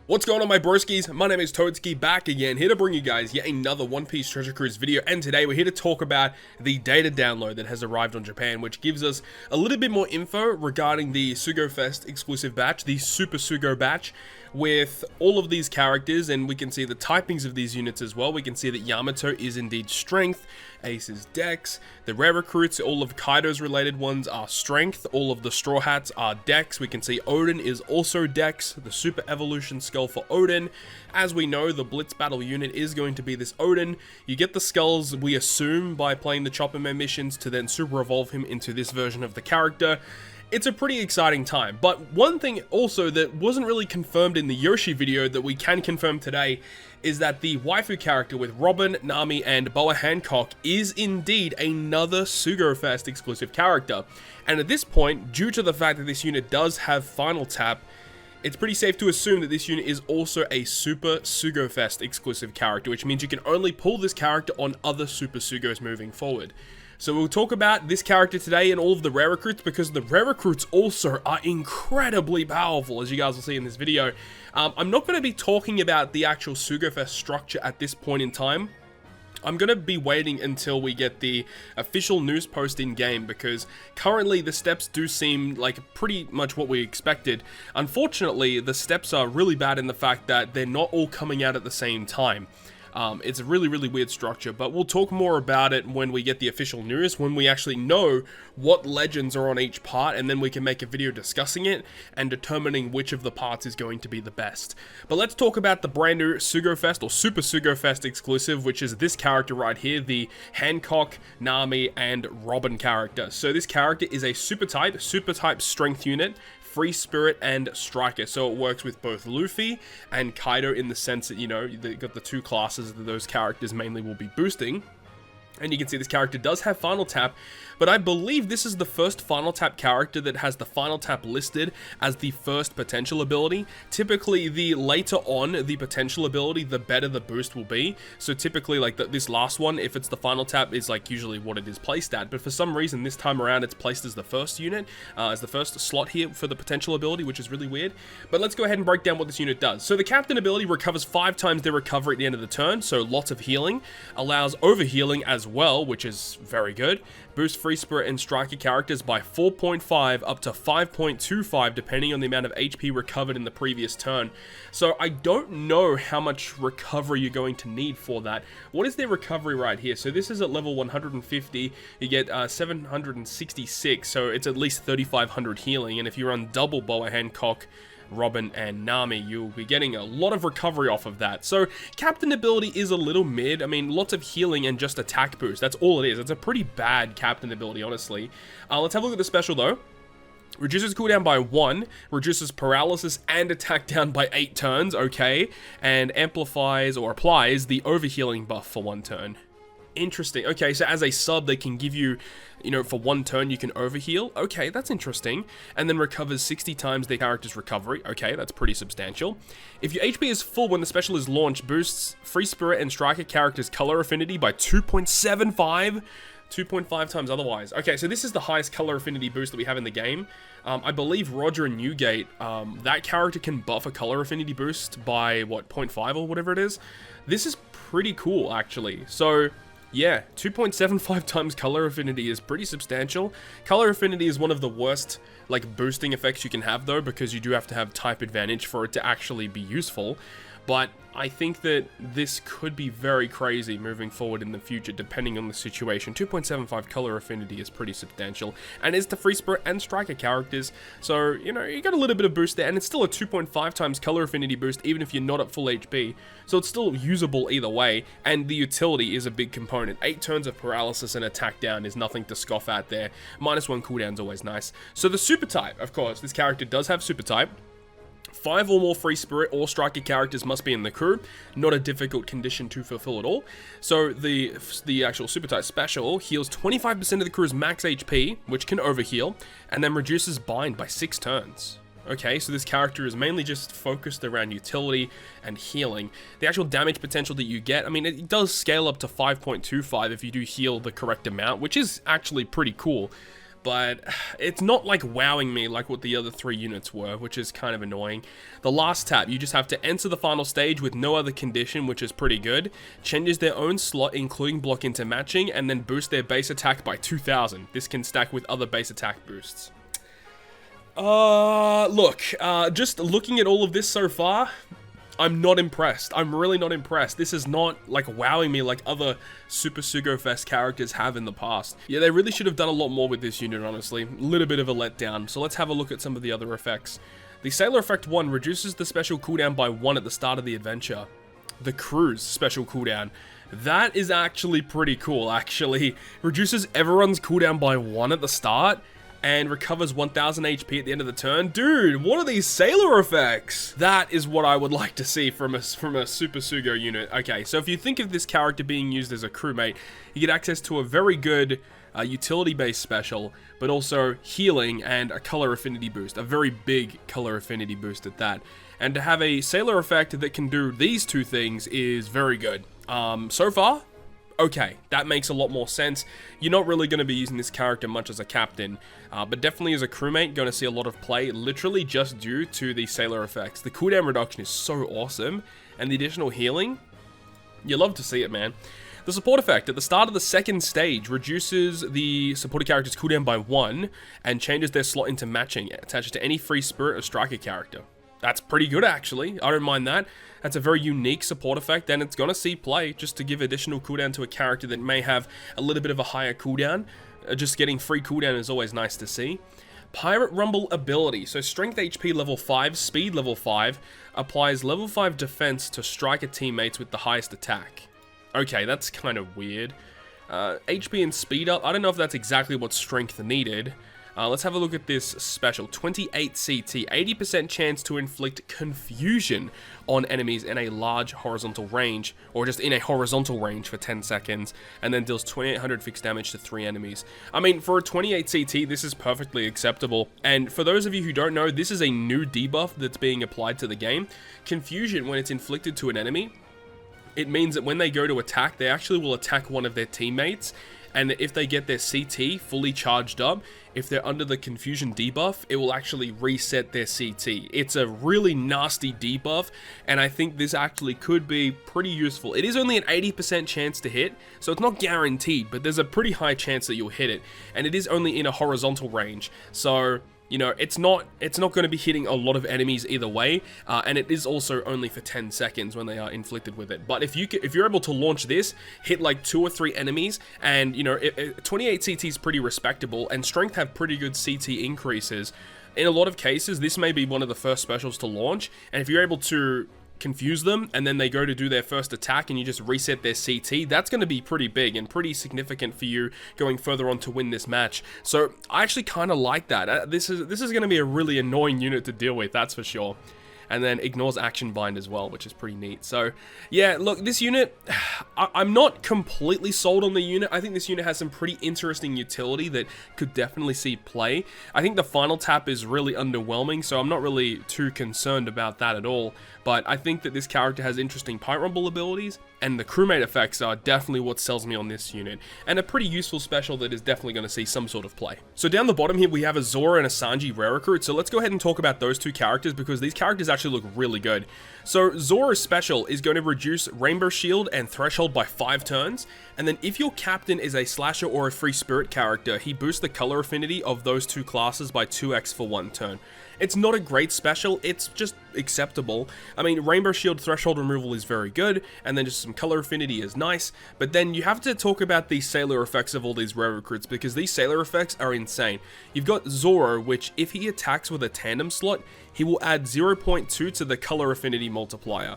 What's going on, my broskies? My name is Toadskii, back again, here to bring you guys yet another One Piece Treasure Cruise video, and today we're here to talk about the data download that has arrived on Japan, which gives us a little bit more info regarding the Sugo-Fest exclusive batch, the Super Sugo batch, with all of these characters, and we can see the typings of these units as well. We can see that Yamato is indeed Strength, Ace is Dex, the rare recruits, all of Kaido's related ones are Strength, all of the Straw Hats are Dex. We can see Odin is also Dex, the Super Evolution Skull for Odin. As we know, the Blitz Battle unit is going to be this Odin. You get the skulls, we assume, by playing the Chopper Man missions to then super evolve him into this version of the character. It's a pretty exciting time, but one thing also that wasn't really confirmed in the Yoshi video that we can confirm today is that the waifu character with Robin, Nami, and Boa Hancock is indeed another Sugo-Fest exclusive character. And at this point, due to the fact that this unit does have Final Tap, it's pretty safe to assume that this unit is also a Super Sugo-Fest exclusive character, which means you can only pull this character on other Super Sugos moving forward. So we'll talk about this character today and all of the rare recruits, because the rare recruits also are incredibly powerful, as you guys will see in this video. I'm not going to be talking about the actual Sugo-Fest structure at this point in time. I'm going to be waiting until we get the official news post in game, because currently the steps do seem like pretty much what we expected. Unfortunately, the steps are really bad in the fact that they're not all coming out at the same time. It's a really weird structure, but we'll talk more about it when we get the official news, when we actually know what legends are on each part, and then we can make a video discussing it and determining which of the parts is going to be the best. But let's talk about the brand new Sugo-Fest or Super Sugo-Fest exclusive, which is this character right here, the Hancock, Nami, and Robin character. So this character is a super type strength unit, Free Spirit, and Striker, so it works with both Luffy and Kaido in the sense that, you know, they've got the two classes that those characters mainly will be boosting. And you can see this character does have Final Tap, but I believe this is the first Final Tap character that has the Final Tap listed as the first potential ability. Typically, the later on the potential ability, the better the boost will be. So typically, like this last one, if it's the Final Tap, is like usually what it is placed at. But for some reason, this time around, it's placed as the first unit, as the first slot here for the potential ability, which is really weird. But let's go ahead and break down what this unit does. So the Captain ability recovers 5 times their recovery at the end of the turn, so lots of healing. Allows overhealing as well, which is very good. Boost Free Spirit and Striker characters by 4.5 up to 5.25 depending on the amount of HP recovered in the previous turn. So I don't know how much recovery you're going to need for that. What is their recovery right here? So this is at level 150, you get 766, so it's at least 3500 healing, and if you run double Boa Hancock, Robin, and Nami, you'll be getting a lot of recovery off of that. So Captain ability is a little mid. I mean, lots of healing and just attack boost. That's all it is. It's a pretty bad Captain ability, honestly. Let's have a look at the special though. Reduces cooldown by 1, reduces paralysis and attack down by 8 turns, okay, and amplifies or applies the overhealing buff for 1 turn. Interesting. Okay, so as a sub, they can give you, you know, for 1 turn, you can overheal. Okay, that's interesting. And then recovers 60 times their character's recovery. Okay, that's pretty substantial. If your HP is full when the special is launched, boosts Free Spirit and Striker character's color affinity by 2.75. 2.5 times otherwise. Okay, so this is the highest color affinity boost that we have in the game. I believe Roger and Newgate, that character can buff a color affinity boost by, what, 0.5 or whatever it is? This is pretty cool, actually. So yeah, 2.75 times color affinity is pretty substantial. Color affinity is one of the worst, like, boosting effects you can have, though, because you do have to have type advantage for it to actually be useful. But I think that this could be very crazy moving forward in the future, depending on the situation. 2.75 color affinity is pretty substantial, and it's the Free Spirit and Striker characters, so, you know, you got a little bit of boost there, and it's still a 2.5 times color affinity boost, even if you're not at full HP, so it's still usable either way, and the utility is a big component. 8 turns of paralysis and attack down is nothing to scoff at there. -1 cooldown's always nice. So the super type, of course, this character does have super type. 5 or more Free Spirit or Striker characters must be in the crew. Not a difficult condition to fulfill at all. So the actual Super Type special heals 25% of the crew's max HP, which can overheal, and then reduces bind by 6 turns. Okay, so this character is mainly just focused around utility and healing. The actual damage potential that you get, I mean, it does scale up to 5.25 if you do heal the correct amount, which is actually pretty cool. but it's not like wowing me like what the other 3 units were, which is kind of annoying. The last tap, you just have to enter the final stage with no other condition, which is pretty good. Changes their own slot, including block into matching, and then boost their base attack by 2000. This can stack with other base attack boosts. Look, just looking at all of this so far, I'm not impressed. I'm really not impressed. This is not like wowing me like other Super Sugo-Fest characters have in the past. Yeah, they really should have done a lot more with this unit, honestly. A little bit of a letdown. So let's have a look at some of the other effects. The Sailor Effect 1 reduces the special cooldown by 1 at the start of the adventure. The Cruise special cooldown. That is actually pretty cool, actually. Reduces everyone's cooldown by 1 at the start, and recovers 1000 HP at the end of the turn. Dude, what are these Sailor effects? That is what I would like to see from a Super Sugo unit. Okay, so if you think of this character being used as a crewmate, you get access to a very good utility-based special, but also healing and a color affinity boost. A very big color affinity boost at that. And to have a Sailor effect that can do these 2 things is very good. So far, okay, that makes a lot more sense. You're not really going to be using this character much as a captain, but definitely as a crewmate, going to see a lot of play, literally just due to the Sailor effects. The cooldown reduction is so awesome, and the additional healing, you love to see it, man. The support effect, at the start of the 2nd stage, reduces the supported character's cooldown by 1, and changes their slot into matching, attached to any free spirit or striker character. That's pretty good, actually. I don't mind that. That's a very unique support effect, and it's going to see play just to give additional cooldown to a character that may have a little bit of a higher cooldown. Just getting free cooldown is always nice to see. Pirate Rumble ability. So Strength HP level 5, Speed level 5, applies level 5 defense to striker teammates with the highest attack. Okay, that's kind of weird. HP and Speed up. I don't know if that's exactly what Strength needed. Let's have a look at this special. 28 CT, 80% chance to inflict confusion on enemies in a large horizontal range, or just in a horizontal range for 10 seconds, and then deals 2800 fixed damage to 3 enemies. I mean, for a 28 CT, this is perfectly acceptable. And for those of you who don't know, this is a new debuff that's being applied to the game. Confusion, when it's inflicted to an enemy, it means that when they go to attack, they actually will attack one of their teammates, and if they get their CT fully charged up, if they're under the confusion debuff, it will actually reset their CT. It's a really nasty debuff, and I think this actually could be pretty useful. It is only an 80% chance to hit, so it's not guaranteed, but there's a pretty high chance that you'll hit it, and it is only in a horizontal range, so you know, it's not going to be hitting a lot of enemies either way, and it is also only for 10 seconds when they are inflicted with it. But if you're able to launch this, hit like 2 or 3 enemies, and you know, 28 CT is pretty respectable, and Strength have pretty good CT increases. In a lot of cases, this may be one of the first specials to launch, and if you're able to confuse them, and then they go to do their first attack and you just reset their CT, that's going to be pretty big and pretty significant for you going further on to win this match. So I actually kind of like that. This is going to be a really annoying unit to deal with, that's for sure. And then ignores action bind as well, which is pretty neat. So yeah, look, this unit, I'm not completely sold on the unit. I think this unit has some pretty interesting utility that could definitely see play. I think the final tap is really underwhelming, so I'm not really too concerned about that at all. But I think that this character has interesting Pirate Rumble abilities, and the crewmate effects are definitely what sells me on this unit, and a pretty useful special that is definitely going to see some sort of play. So down the bottom here, we have a Zora and a Sanji rare recruit, so let's go ahead and talk about those 2 characters, because these characters actually look really good. So Zora's special is going to reduce Rainbow Shield and Threshold by 5 turns, and then if your captain is a slasher or a free spirit character, he boosts the color affinity of those 2 classes by 2x for 1 turn. It's not a great special, it's just acceptable. I mean, Rainbow Shield threshold removal is very good, and then just some color affinity is nice, but then you have to talk about the Sailor effects of all these rare recruits, because these Sailor effects are insane. You've got Zoro, which if he attacks with a tandem slot, he will add 0.2 to the color affinity multiplier.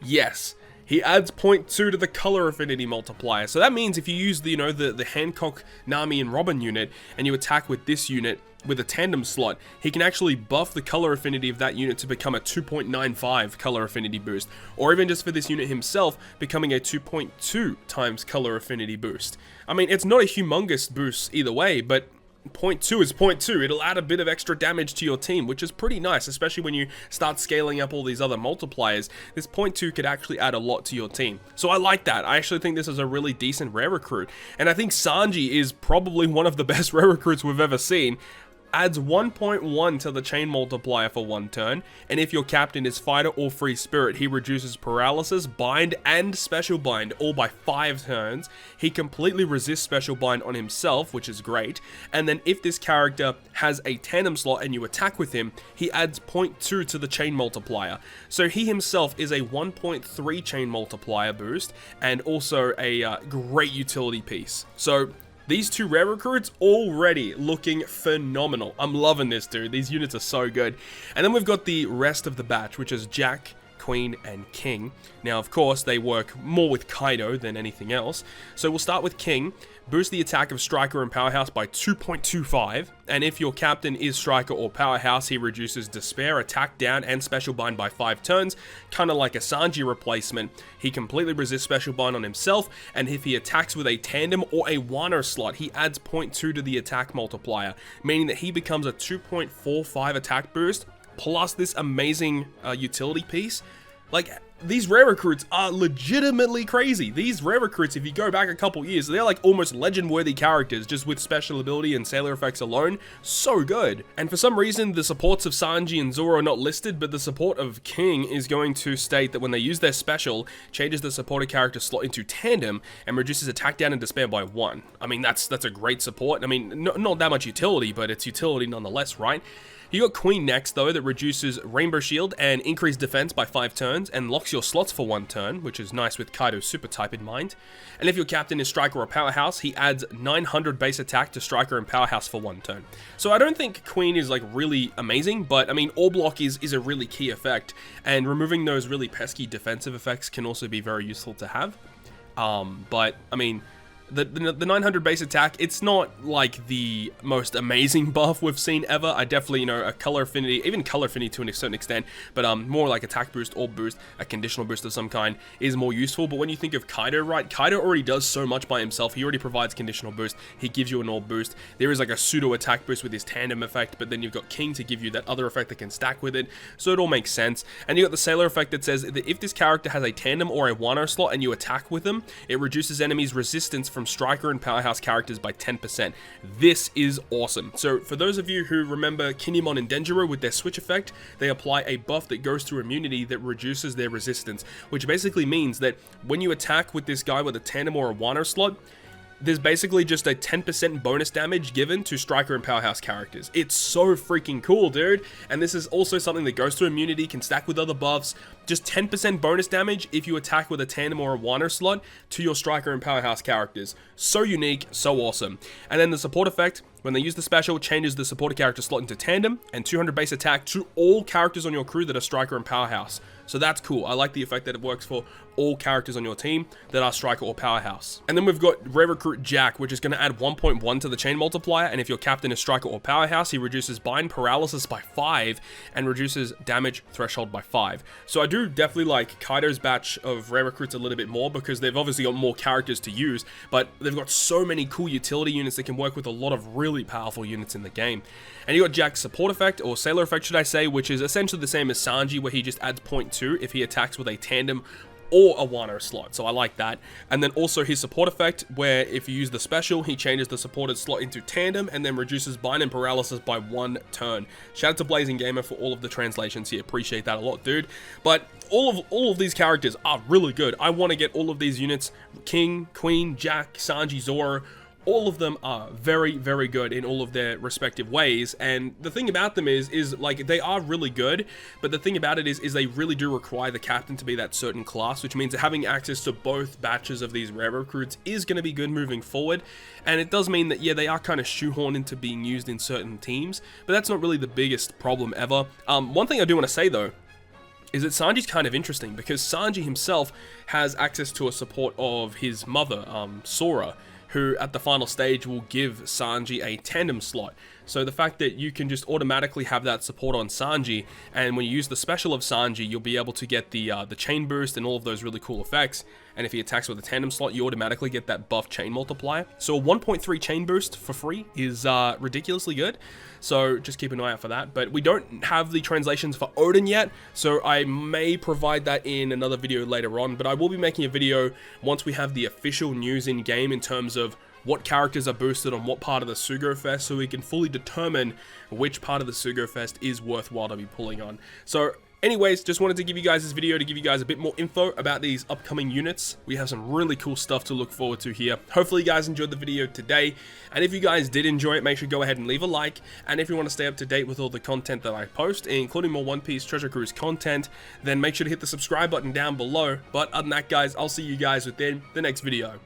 Yes, he adds 0.2 to the color affinity multiplier. So that means if you use the Hancock Nami and Robin unit, and you attack with this unit with a tandem slot, he can actually buff the color affinity of that unit to become a 2.95 color affinity boost, or even just for this unit himself, becoming a 2.2 times color affinity boost. I mean, it's not a humongous boost either way, but 0.2 is 0.2. It'll add a bit of extra damage to your team, which is pretty nice, especially when you start scaling up all these other multipliers. This 0.2 could actually add a lot to your team. So I like that. I actually think this is a really decent rare recruit. And I think Sanji is probably one of the best rare recruits we've ever seen. Adds 1.1 to the chain multiplier for 1 turn, and if your captain is fighter or free spirit, he reduces paralysis, bind, and special bind, all by 5 turns. He completely resists special bind on himself, which is great, and then if this character has a tandem slot and you attack with him, he adds 0.2 to the chain multiplier. So he himself is a 1.3 chain multiplier boost, and also a great utility piece. So these 2 rare recruits already looking phenomenal. I'm loving this, dude. These units are so good. And then we've got the rest of the batch, which is Jack, Queen, and King. Now, of course, they work more with Kaido than anything else. So we'll start with King. Boost the attack of Striker and Powerhouse by 2.25. And if your captain is Striker or Powerhouse, he reduces Despair, Attack Down, and Special Bind by 5 turns. Kind of like a Sanji replacement. He completely resists Special Bind on himself. And if he attacks with a Tandem or a Wano slot, he adds 0.2 to the attack multiplier. Meaning that he becomes a 2.45 attack boost. Plus this amazing utility piece. Like, these rare recruits are legitimately crazy. These rare recruits, if you go back a couple years, they're like almost legend-worthy characters, just with special ability and sailor effects alone. So good. And for some reason, the supports of Sanji and Zoro are not listed, but the support of King is going to state that when they use their special, changes the supported character slot into tandem and reduces attack down and despair by 1. I mean, that's a great support. I mean, not that much utility, but it's utility nonetheless, right? You got Queen next, though, that reduces Rainbow Shield and increased defense by 5 turns and locks your slots for 1 turn, which is nice with Kaido's super type in mind. And if your captain is Striker or Powerhouse, he adds 900 base attack to Striker and Powerhouse for 1 turn. So I don't think Queen is like really amazing, but I mean, All Block is a really key effect, and removing those really pesky defensive effects can also be very useful to have. But I mean, the 900 base attack, it's not like the most amazing buff we've seen ever. I definitely, you know, a color affinity, even color affinity to a certain extent, but more like attack boost, orb boost, a conditional boost of some kind is more useful. But when you think of Kaido, right, Kaido already does so much by himself. He already provides conditional boost. He gives you an orb boost. There is like a pseudo attack boost with his tandem effect, but then you've got King to give you that other effect that can stack with it. So it all makes sense. And you got the sailor effect that says that if this character has a tandem or a Wano slot and you attack with them, it reduces enemies' resistance from Striker and Powerhouse characters by 10%. This is awesome. So for those of you who remember Kinemon and Denjiro with their switch effect, they apply a buff that goes through immunity that reduces their resistance, which basically means that when you attack with this guy with a tandem or a Wano slot, there's basically just a 10% bonus damage given to Striker and Powerhouse characters. It's so freaking cool, dude. And this is also something that goes through immunity, can stack with other buffs. Just 10% bonus damage if you attack with a tandem or a Wano slot to your Striker and Powerhouse characters. So unique, so awesome. And then the support effect, when they use the special, changes the supported character slot into tandem and 200 base attack to all characters on your crew that are Striker and Powerhouse. So that's cool. I like the effect that it works for all characters on your team that are Striker or Powerhouse. And then we've got Rare Recruit Jack, which is going to add 1.1 to the chain multiplier, and if your captain is Striker or Powerhouse, he reduces bind paralysis by 5 and reduces damage threshold by 5. So I do definitely like Kaido's batch of Rare Recruits a little bit more because they've obviously got more characters to use, but they've got so many cool utility units that can work with a lot of really powerful units in the game. And you got Jack's support effect, or sailor effect should I say, which is essentially the same as Sanji, where he just adds 0.2 if he attacks with a tandem or a Wano slot, so I like that. And then also his support effect, where if you use the special, he changes the supported slot into tandem and then reduces bind and paralysis by 1 turn. Shout out to Blazing Gamer for all of the translations here, appreciate that a lot, dude. But all of these characters are really good. I want to get all of these units, King, Queen, Jack, Sanji, Zoro. All of them are very, very good in all of their respective ways, and the thing about them is like, they are really good, but the thing about it is they really do require the captain to be that certain class, which means that having access to both batches of these rare recruits is going to be good moving forward. And it does mean that, yeah, they are kind of shoehorned into being used in certain teams, but that's not really the biggest problem ever. One thing I do want to say, though, is that Sanji's kind of interesting, because Sanji himself has access to a support of his mother, Sora, who at the final stage will give Sanji a tandem slot. So the fact that you can just automatically have that support on Sanji, and when you use the special of Sanji, you'll be able to get the chain boost and all of those really cool effects. And if he attacks with a tandem slot, you automatically get that buff chain multiplier. So a 1.3 chain boost for free is ridiculously good. So just keep an eye out for that. But we don't have the translations for Odin yet, so I may provide that in another video later on. But I will be making a video once we have the official news in game in terms of what characters are boosted on what part of the Sugo-Fest, so we can fully determine which part of the Sugo-Fest is worthwhile to be pulling on. So anyways, just wanted to give you guys this video to give you guys a bit more info about these upcoming units. We have some really cool stuff to look forward to here. Hopefully you guys enjoyed the video today, and if you guys did enjoy it, make sure to go ahead and leave a like. And if you want to stay up to date with all the content that I post, including more One Piece Treasure Cruise content, then make sure to hit the subscribe button down below. But other than that, guys, I'll see you guys within the next video.